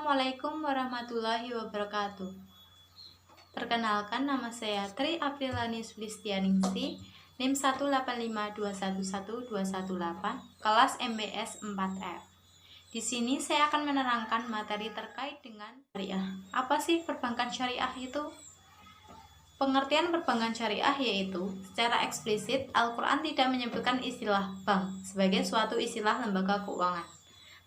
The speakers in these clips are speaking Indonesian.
Assalamualaikum warahmatullahi wabarakatuh. Perkenalkan, nama saya Tri Aprilani Sulistianingsih, NIM 185211218, kelas MBS 4F. Di sini saya akan menerangkan materi terkait dengan syariah. Apa sih perbankan syariah itu? Pengertian perbankan syariah yaitu, secara eksplisit, Al-Quran tidak menyebutkan istilah bank sebagai suatu istilah lembaga keuangan.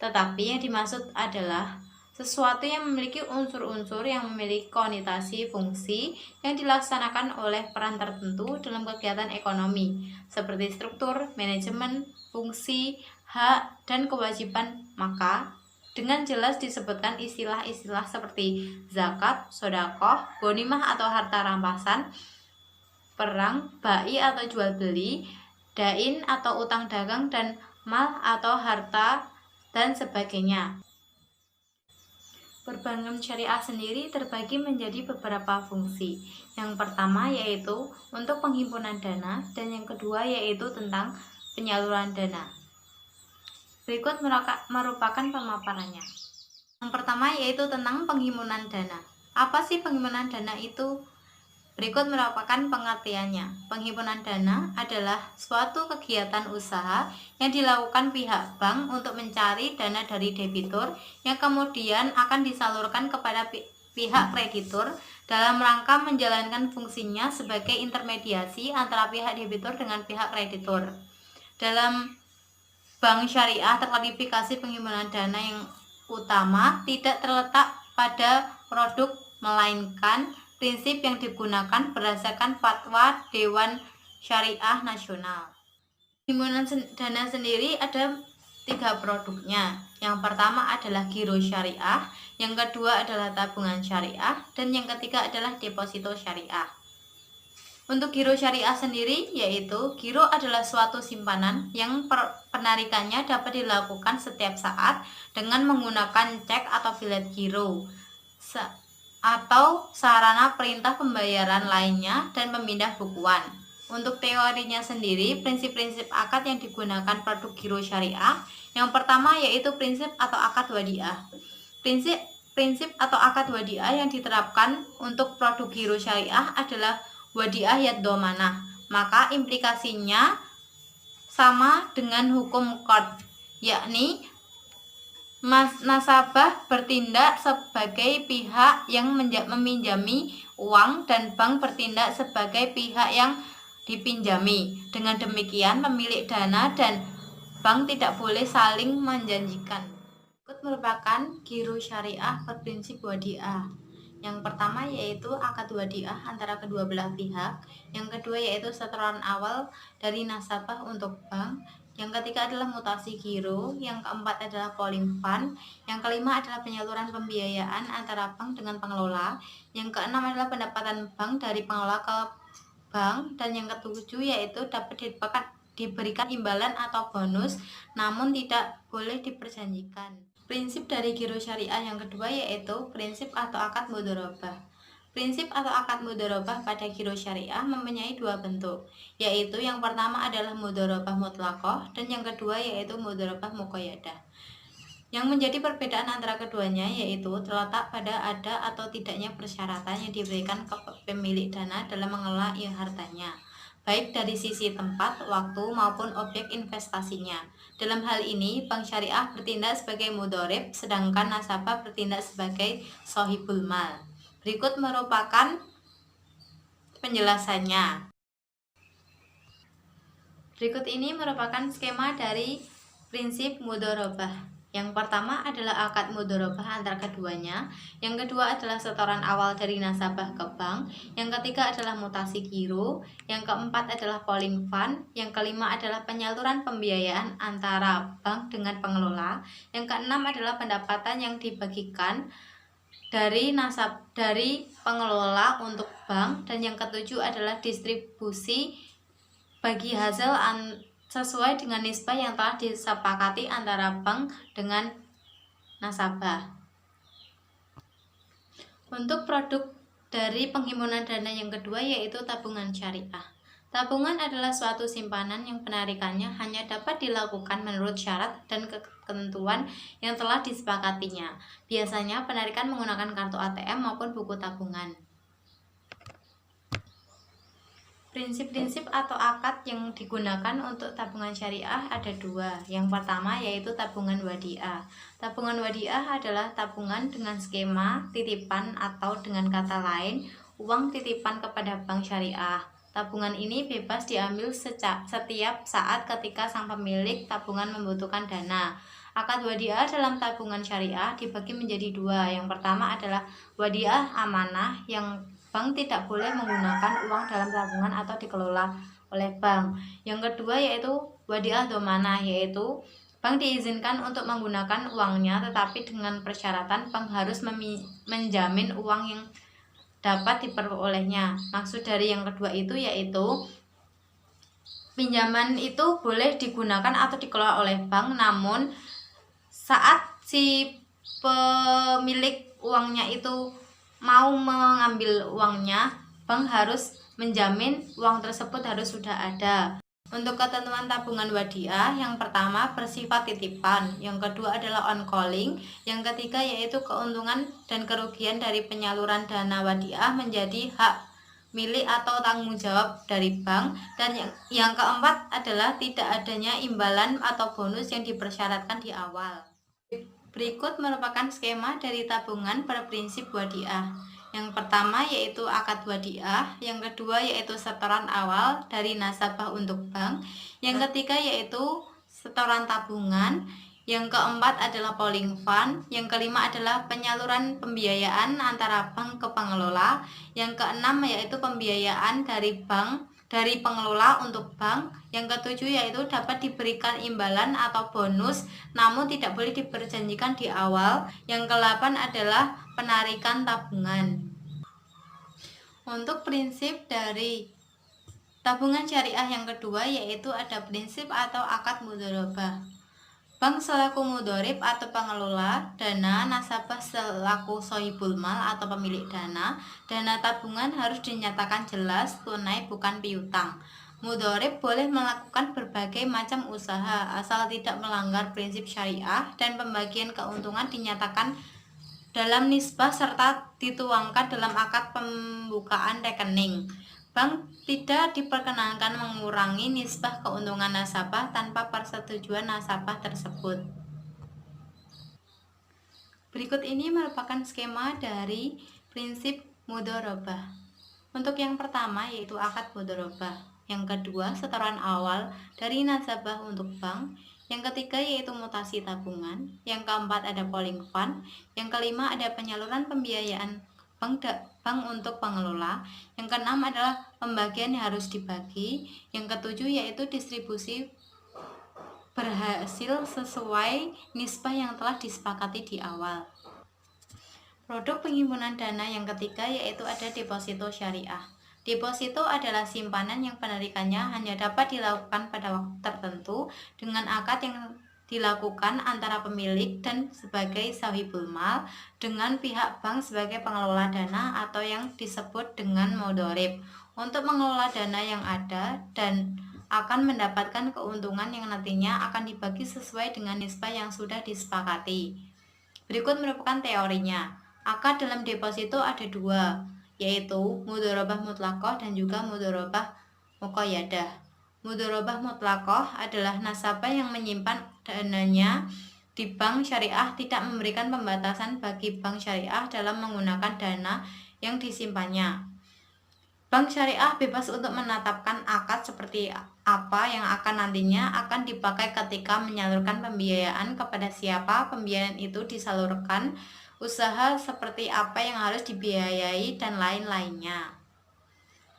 Tetapi yang dimaksud adalah sesuatu yang memiliki unsur-unsur yang memiliki konotasi fungsi yang dilaksanakan oleh peran tertentu dalam kegiatan ekonomi, seperti struktur, manajemen, fungsi, hak, dan kewajiban. Maka dengan jelas disebutkan istilah-istilah seperti zakat, sedekah, ghanimah atau harta rampasan, perang, bai atau jual beli, dain atau utang dagang, dan mal atau harta, dan sebagainya. Perbankan syariah sendiri terbagi menjadi beberapa fungsi. Yang pertama yaitu untuk penghimpunan dana, dan yang kedua yaitu tentang penyaluran dana. Berikut merupakan pemaparannya. Yang pertama yaitu tentang penghimpunan dana. Apa sih penghimpunan dana itu? Berikut merupakan pengertiannya. Penghimpunan dana adalah suatu kegiatan usaha yang dilakukan pihak bank untuk mencari dana dari debitur yang kemudian akan disalurkan kepada pihak kreditur dalam rangka menjalankan fungsinya sebagai intermediasi antara pihak debitur dengan pihak kreditur. Dalam bank syariah, terklasifikasi penghimpunan dana yang utama tidak terletak pada produk, melainkan prinsip yang digunakan berdasarkan fatwa Dewan Syariah Nasional. Penghimpunan dana sendiri ada 3 produknya. Yang pertama adalah giro syariah, yang kedua adalah tabungan syariah, dan yang ketiga adalah deposito syariah. Untuk giro syariah sendiri, yaitu giro adalah suatu simpanan yang penarikannya dapat dilakukan setiap saat dengan menggunakan cek atau bilet giro atau sarana perintah pembayaran lainnya dan pemindah bukuan. Untuk teorinya sendiri, prinsip-prinsip akad yang digunakan produk giro syariah, yang pertama yaitu prinsip atau akad wadiah. Prinsip atau akad wadiah yang diterapkan untuk produk giro syariah adalah wadiah yad domanah, maka implikasinya sama dengan hukum qard, yakni nasabah bertindak sebagai pihak yang meminjami uang dan bank bertindak sebagai pihak yang dipinjami. Dengan demikian, pemilik dana dan bank tidak boleh saling menjanjikan. Berikut merupakan giro syariah berprinsip wadiah. Yang pertama yaitu akad wadiah antara kedua belah pihak, yang kedua yaitu setoran awal dari nasabah untuk bank, yang ketiga adalah mutasi giro, yang keempat adalah polling fund, yang kelima adalah penyaluran pembiayaan antara bank dengan pengelola, yang keenam adalah pendapatan bank dari pengelola ke bank, dan yang ketujuh yaitu dapat diberikan imbalan atau bonus namun tidak boleh diperjanjikan. Prinsip dari giro syariah yang kedua yaitu prinsip atau akad mudharabah. Prinsip atau akad mudharabah pada giro syariah mempunyai 2 bentuk, yaitu yang pertama adalah mudharabah mutlaqah dan yang kedua yaitu mudharabah muqayyadah. Yang menjadi perbedaan antara keduanya yaitu terletak pada ada atau tidaknya persyaratan yang diberikan ke pemilik dana dalam mengelola hartanya, baik dari sisi tempat, waktu, maupun objek investasinya. Dalam hal ini, bank syariah bertindak sebagai mudharib, sedangkan nasabah bertindak sebagai sohibul mal. Berikut merupakan penjelasannya. Berikut ini merupakan skema dari prinsip mudharabah. Yang pertama adalah akad mudharabah antara keduanya, yang kedua adalah setoran awal dari nasabah ke bank, yang ketiga adalah mutasi giro, yang keempat adalah polling fund, yang kelima adalah penyaluran pembiayaan antara bank dengan pengelola, yang keenam adalah pendapatan yang dibagikan dari pengelola untuk bank, dan yang ketujuh adalah distribusi bagi hasil sesuai dengan nisbah yang telah disepakati antara bank dengan nasabah. Untuk produk dari penghimpunan dana yang kedua yaitu tabungan syariah. Tabungan adalah suatu simpanan yang penarikannya hanya dapat dilakukan menurut syarat dan ketentuan yang telah disepakatinya. Biasanya penarikan menggunakan kartu ATM maupun buku tabungan. Prinsip-prinsip atau akad yang digunakan untuk tabungan syariah ada dua. Yang pertama yaitu tabungan wadiah. Tabungan wadiah adalah tabungan dengan skema titipan atau dengan kata lain uang titipan kepada bank syariah. Tabungan ini bebas diambil setiap saat ketika sang pemilik tabungan membutuhkan dana. Akad wadiah dalam tabungan syariah dibagi menjadi dua. Yang pertama adalah wadiah amanah yang bank tidak boleh menggunakan uang dalam tabungan atau dikelola oleh bank. Yang kedua yaitu wadiah domanah, yaitu bank diizinkan untuk menggunakan uangnya tetapi dengan persyaratan bank harus menjamin uang yang dapat diperolehnya. Maksud dari yang kedua itu yaitu pinjaman itu boleh digunakan atau dikelola oleh bank, namun saat si pemilik uangnya itu mau mengambil uangnya, bank harus menjamin uang tersebut harus sudah ada. Untuk ketentuan tabungan wadiah, yang pertama bersifat titipan, yang kedua adalah on calling, yang ketiga yaitu keuntungan dan kerugian dari penyaluran dana wadiah menjadi hak milik atau tanggung jawab dari bank, dan yang keempat adalah tidak adanya imbalan atau bonus yang dipersyaratkan di awal. Berikut merupakan skema dari tabungan berprinsip wadiah. Yang pertama yaitu akad wadiah, yang kedua yaitu setoran awal dari nasabah untuk bank, yang ketiga yaitu setoran tabungan, yang keempat adalah polling fund, yang kelima adalah penyaluran pembiayaan antara bank ke pengelola, yang keenam yaitu pembiayaan dari pengelola untuk bank, yang ketujuh yaitu dapat diberikan imbalan atau bonus namun tidak boleh diperjanjikan di awal, yang kedelapan adalah penarikan tabungan. Untuk prinsip dari tabungan syariah yang kedua yaitu ada prinsip atau akad mudharabah. Bank selaku mudharib atau pengelola dana, nasabah selaku sohibul mal atau pemilik dana tabungan harus dinyatakan jelas tunai bukan piutang. Mudharib boleh melakukan berbagai macam usaha asal tidak melanggar prinsip syariah, dan pembagian keuntungan dinyatakan dalam nisbah serta dituangkan dalam akad pembukaan rekening. Bank tidak diperkenankan mengurangi nisbah keuntungan nasabah tanpa persetujuan nasabah tersebut. Berikut ini merupakan skema dari prinsip mudharabah. Untuk yang pertama yaitu akad mudharabah, yang kedua setoran awal dari nasabah untuk bank, yang ketiga yaitu mutasi tabungan, yang keempat ada polling fund, yang kelima ada penyaluran pembiayaan bank untuk pengelola, yang keenam adalah pembagian yang harus dibagi, yang ketujuh yaitu distribusi berhasil sesuai nisbah yang telah disepakati di awal. Produk penghimpunan dana yang ketiga yaitu ada deposito syariah. Deposito adalah simpanan yang penarikannya hanya dapat dilakukan pada waktu tertentu dengan akad yang dilakukan antara pemilik dan sebagai sahibul mal dengan pihak bank sebagai pengelola dana atau yang disebut dengan mudharib untuk mengelola dana yang ada dan akan mendapatkan keuntungan yang nantinya akan dibagi sesuai dengan nisbah yang sudah disepakati. Berikut merupakan teorinya. Akad dalam deposito ada dua, yaitu mudharabah mutlaqah dan juga mudharabah muqayyadah. Mudharabah mutlaqah adalah nasabah yang menyimpan dananya di bank syariah tidak memberikan pembatasan bagi bank syariah dalam menggunakan dana yang disimpannya. Bank syariah bebas untuk menetapkan akad seperti apa yang akan nantinya akan dipakai ketika menyalurkan pembiayaan, kepada siapa pembiayaan itu disalurkan, usaha seperti apa yang harus dibiayai, dan lain-lainnya.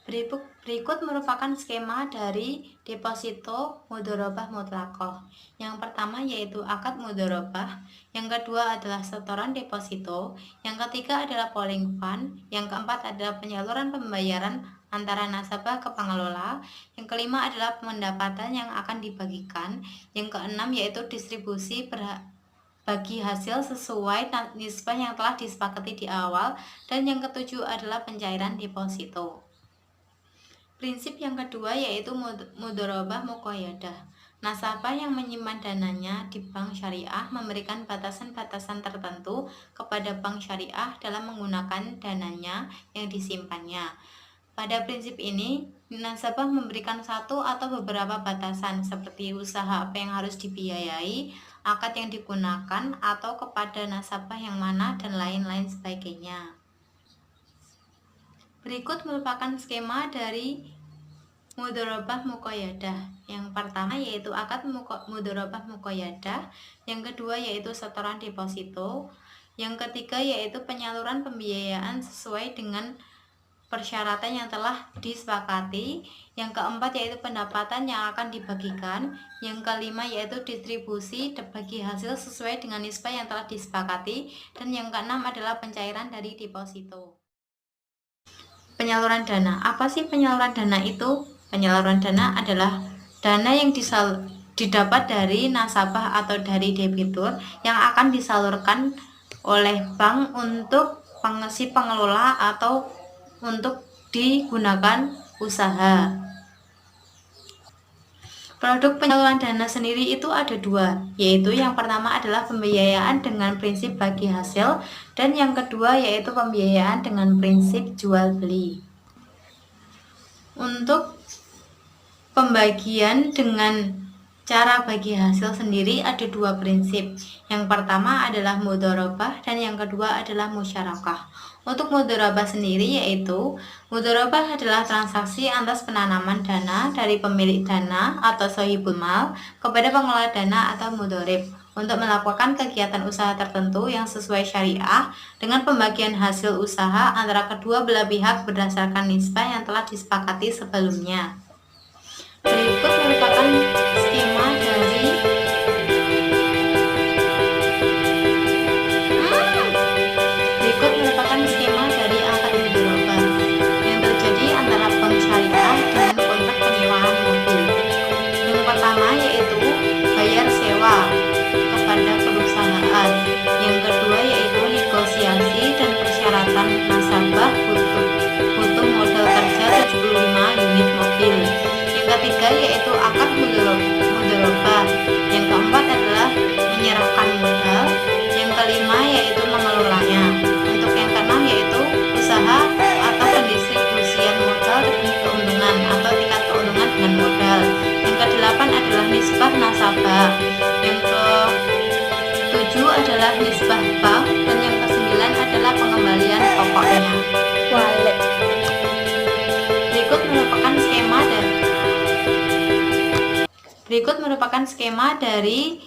Berikut merupakan skema dari deposito mudharabah mutlaqah. Yang pertama yaitu akad mudharabah, yang kedua adalah setoran deposito, yang ketiga adalah polling fund, yang keempat adalah penyaluran pembayaran antara nasabah ke pengelola, yang kelima adalah pendapatan yang akan dibagikan, yang keenam yaitu distribusi bagi hasil sesuai nisbah yang telah disepakati di awal, dan yang ketujuh adalah pencairan deposito. Prinsip yang kedua yaitu mudharabah muqayyadah. Nasabah yang menyimpan dananya di bank syariah memberikan batasan-batasan tertentu kepada bank syariah dalam menggunakan dananya yang disimpannya. Pada prinsip ini, nasabah memberikan satu atau beberapa batasan seperti usaha apa yang harus dibiayai, akad yang digunakan, atau kepada nasabah yang mana, dan lain-lain sebagainya. Berikut merupakan skema dari mudharabah muqayyadah. Yang pertama yaitu akad mudharabah muqayyadah, yang kedua yaitu setoran deposito, yang ketiga yaitu penyaluran pembiayaan sesuai dengan persyaratan yang telah disepakati, yang keempat yaitu pendapatan yang akan dibagikan, yang kelima yaitu distribusi bagi hasil sesuai dengan nisbah yang telah disepakati, dan yang keenam adalah pencairan dari deposito. Penyaluran dana. Apa sih penyaluran dana itu? Penyaluran dana adalah dana yang didapat dari nasabah atau dari debitur yang akan disalurkan oleh bank untuk si pengelola atau untuk digunakan usaha. Produk penyaluran dana sendiri itu ada dua, yaitu yang pertama adalah pembiayaan dengan prinsip bagi hasil, dan yang kedua yaitu pembiayaan dengan prinsip jual beli. Untuk pembagian dengan cara bagi hasil sendiri ada dua prinsip. Yang pertama adalah mudharabah dan yang kedua adalah musyarakah. Untuk mudharabah sendiri yaitu mudharabah adalah transaksi atas penanaman dana dari pemilik dana atau sohibul mal kepada pengelola dana atau mudharib untuk melakukan kegiatan usaha tertentu yang sesuai syariah dengan pembagian hasil usaha antara kedua belah pihak berdasarkan nisbah yang telah disepakati sebelumnya. Berikut merupakan skema dari akad mudharabah yang terjadi antara bank syariah dengan kontrak penyewaan mobil. Yang pertama yaitu bayar sewa kepada perusahaan. Yang kedua yaitu negosiasi dan persyaratan nasabah butuh modal kerja 75 unit mobil. Yang ketiga yaitu akad mudharabah. Yang keempat adalah menyerahkan modal. Yang kelima yaitu mengelolanya. Untuk yang keenam yaitu usaha atau pendistribusian modal dengan keuntungan atau tingkat keuntungan dengan modal. Yang kedelapan adalah nisbah nasabah. Yang ketujuh adalah nisbah bank, dan yang kesembilan adalah pengembalian pokoknya. Berikut merupakan skema dari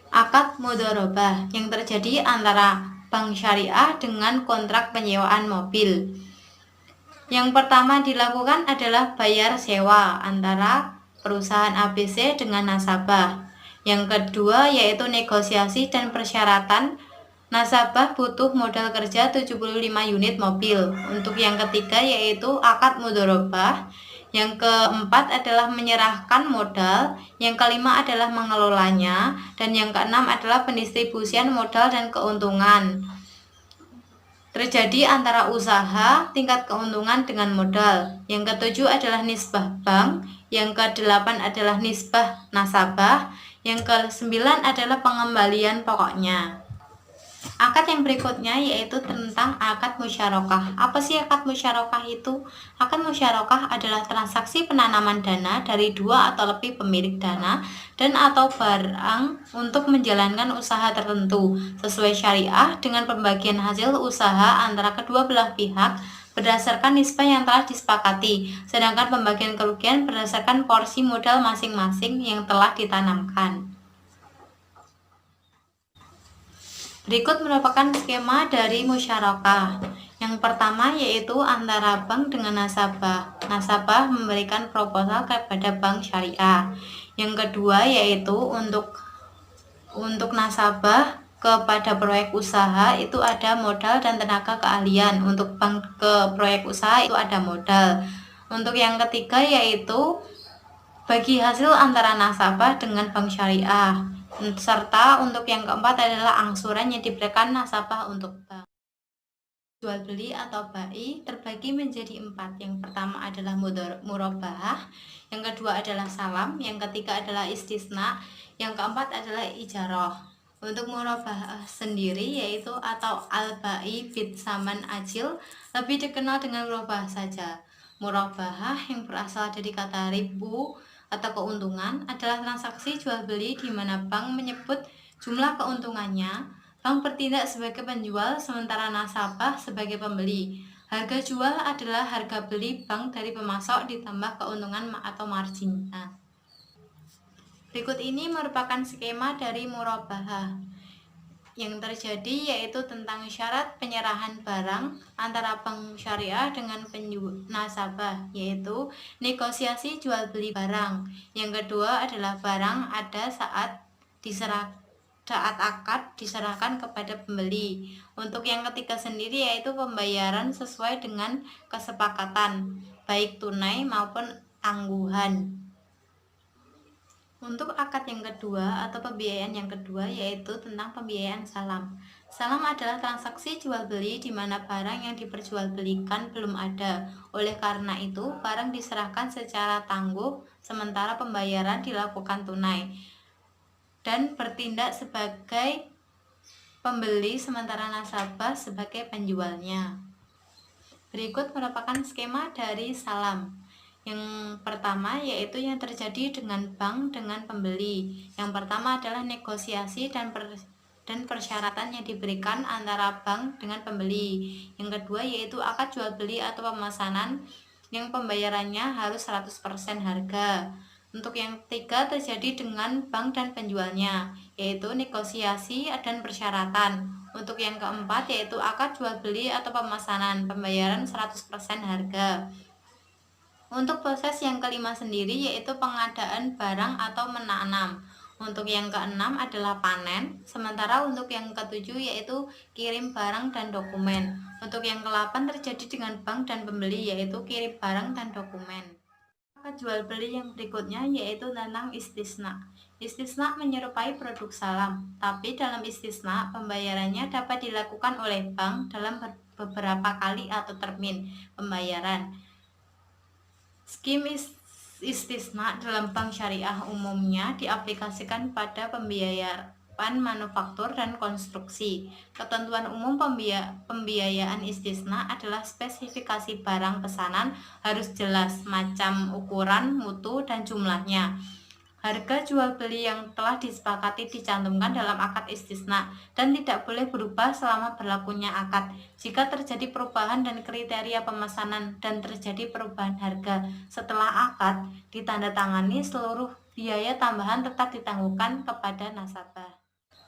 akad mudharabah yang terjadi antara bank syariah dengan kontrak penyewaan mobil. Yang pertama dilakukan adalah bayar sewa antara perusahaan ABC dengan nasabah. Yang kedua yaitu negosiasi dan persyaratan nasabah butuh modal kerja 75 unit mobil. Untuk yang ketiga yaitu akad mudharabah. Yang keempat adalah menyerahkan modal, yang kelima adalah mengelolanya, dan yang keenam adalah pendistribusian modal dan keuntungan. Terjadi antara usaha, tingkat keuntungan dengan modal. Yang ketujuh adalah nisbah bank, yang kedelapan adalah nisbah nasabah, yang kesembilan adalah pengembalian pokoknya. Akad yang berikutnya yaitu tentang akad musyarakah. Apa sih akad musyarakah itu? Akad musyarakah adalah transaksi penanaman dana dari dua atau lebih pemilik dana dan atau barang untuk menjalankan usaha tertentu sesuai syariah dengan pembagian hasil usaha antara kedua belah pihak berdasarkan nisbah yang telah disepakati, sedangkan pembagian kerugian berdasarkan porsi modal masing-masing yang telah ditanamkan. Berikut merupakan skema dari musyarakah. Yang pertama yaitu antara bank dengan nasabah. Nasabah memberikan proposal kepada bank syariah. Yang kedua yaitu untuk nasabah kepada proyek usaha itu ada modal dan tenaga keahlian. Untuk bank ke proyek usaha itu ada modal. Untuk yang ketiga yaitu bagi hasil antara nasabah dengan bank syariah. Serta untuk yang keempat adalah angsuran yang diberikan nasabah untuk bank. Jual beli atau bai terbagi menjadi 4. Yang pertama adalah murabahah, yang kedua adalah salam, yang ketiga adalah istisna, yang keempat adalah ijarah. Untuk murabahah sendiri yaitu atau al-bai bid saman ajil, lebih dikenal dengan murabahah saja. Murabahah yang berasal dari kata ribu atau keuntungan adalah transaksi jual beli di mana bank menyebut jumlah keuntungannya. Bank bertindak sebagai penjual, sementara nasabah sebagai pembeli. Harga jual adalah harga beli bank dari pemasok ditambah keuntungan atau margin. Nah, berikut ini merupakan skema dari murabahah yang terjadi, yaitu tentang syarat penyerahan barang antara bank syariah dengan nasabah, yaitu negosiasi jual beli barang. Yang kedua adalah barang ada saat akad diserahkan kepada pembeli. Untuk yang ketiga sendiri yaitu pembayaran sesuai dengan kesepakatan, baik tunai maupun tangguhan. Untuk akad yang kedua atau pembiayaan yang kedua yaitu tentang pembiayaan salam. Salam adalah transaksi jual beli di mana barang yang diperjualbelikan belum ada. Oleh karena itu, barang diserahkan secara tangguh sementara pembayaran dilakukan tunai dan bertindak sebagai pembeli sementara nasabah sebagai penjualnya. Berikut merupakan skema dari salam. Yang pertama yaitu yang terjadi dengan bank dengan pembeli. Yang pertama adalah negosiasi dan persyaratan yang diberikan antara bank dengan pembeli. Yang kedua yaitu akad jual beli atau pemesanan yang pembayarannya harus 100% harga. Untuk yang ketiga terjadi dengan bank dan penjualnya, yaitu negosiasi dan persyaratan. Untuk yang keempat yaitu akad jual beli atau pemesanan, pembayaran 100% harga. Untuk proses yang kelima sendiri yaitu pengadaan barang atau menanam. Untuk yang keenam adalah panen, sementara untuk yang ketujuh yaitu kirim barang dan dokumen. Untuk yang ke-8 terjadi dengan bank dan pembeli yaitu kirim barang dan dokumen. Akad jual beli yang berikutnya yaitu tentang istisna. Istisna menyerupai produk salam, tapi dalam istisna pembayarannya dapat dilakukan oleh bank dalam beberapa kali atau termin pembayaran. Skim istisna dalam bank syariah umumnya diaplikasikan pada pembiayaan manufaktur dan konstruksi. Ketentuan umum pembiayaan istisna adalah spesifikasi barang pesanan harus jelas, macam, ukuran, mutu, dan jumlahnya. Harga jual beli yang telah disepakati dicantumkan dalam akad istisna dan tidak boleh berubah selama berlakunya akad. Jika terjadi perubahan dan kriteria pemesanan dan terjadi perubahan harga setelah akad ditandatangani, seluruh biaya tambahan tetap ditangguhkan kepada nasabah.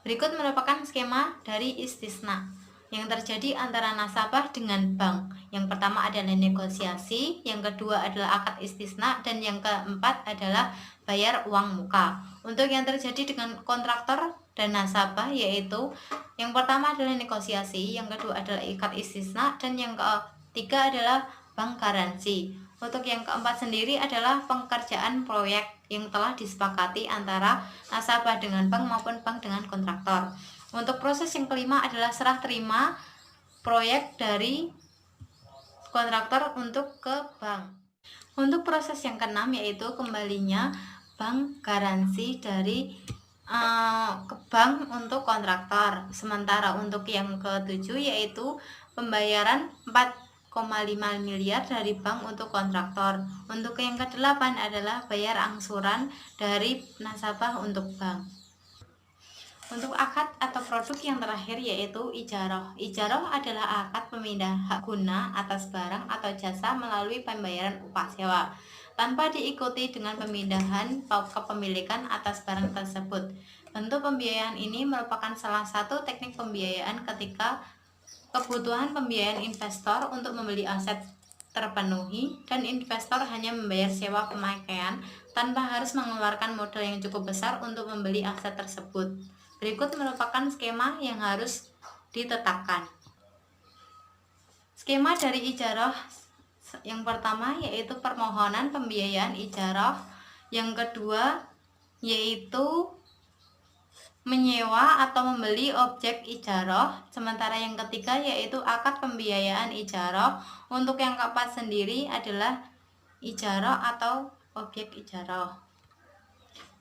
Berikut merupakan skema dari istisna yang terjadi antara nasabah dengan bank. Yang pertama adalah negosiasi, yang kedua adalah akad istisna, dan yang keempat adalah bayar uang muka. Untuk yang terjadi dengan kontraktor dan nasabah yaitu yang pertama adalah negosiasi, yang kedua adalah akad istisna, dan yang ketiga adalah bank garansi. Untuk yang keempat sendiri adalah pengerjaan proyek yang telah disepakati antara nasabah dengan bank maupun bank dengan kontraktor. Untuk proses yang kelima adalah serah terima proyek dari kontraktor untuk ke bank. Untuk proses yang keenam yaitu kembalinya bank garansi dari ke bank untuk kontraktor. Sementara untuk yang ketujuh yaitu pembayaran 4,5 miliar dari bank untuk kontraktor. Untuk yang ke-8 adalah bayar angsuran dari nasabah untuk bank. Untuk akad atau produk yang terakhir yaitu ijarah. Ijarah adalah akad pemindah hak guna atas barang atau jasa melalui pembayaran upah sewa tanpa diikuti dengan pemindahan kepemilikan atas barang tersebut. Bentuk pembiayaan ini merupakan salah satu teknik pembiayaan ketika kebutuhan pembiayaan investor untuk membeli aset terpenuhi dan investor hanya membayar sewa pemakaian tanpa harus mengeluarkan modal yang cukup besar untuk membeli aset tersebut. Berikut merupakan skema yang harus ditetapkan. Skema dari ijarah yang pertama yaitu permohonan pembiayaan ijarah, yang kedua yaitu menyewa atau membeli objek ijarah. Sementara yang ketiga yaitu akad pembiayaan ijarah. Untuk yang keempat sendiri adalah ijarah atau objek ijarah.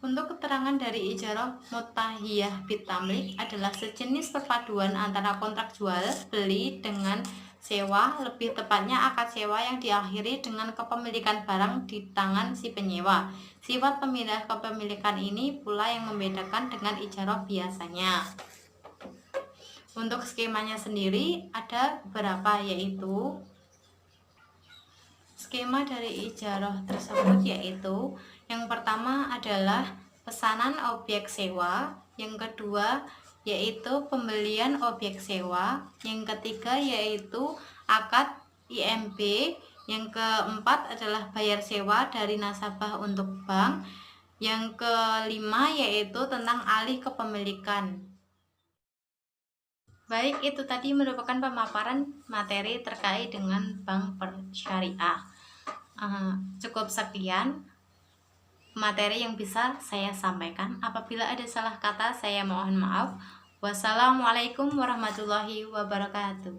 Untuk keterangan dari ijarah mutahiyah bitamlik adalah sejenis perpaduan antara kontrak jual beli dengan sewa, lebih tepatnya akad sewa yang diakhiri dengan kepemilikan barang di tangan si penyewa. Sifat pemindah kepemilikan ini pula yang membedakan dengan ijarah biasanya. Untuk skemanya sendiri ada beberapa, yaitu skema dari ijarah tersebut yaitu yang pertama adalah pesanan objek sewa, yang kedua yaitu pembelian objek sewa, yang ketiga yaitu akad IMB, yang keempat adalah bayar sewa dari nasabah untuk bank, yang kelima yaitu tentang alih kepemilikan. Baik, itu tadi merupakan pemaparan materi terkait dengan bank syariah. Cukup sekian materi yang bisa saya sampaikan. Apabila ada salah kata, saya mohon maaf. Wassalamualaikum warahmatullahi wabarakatuh.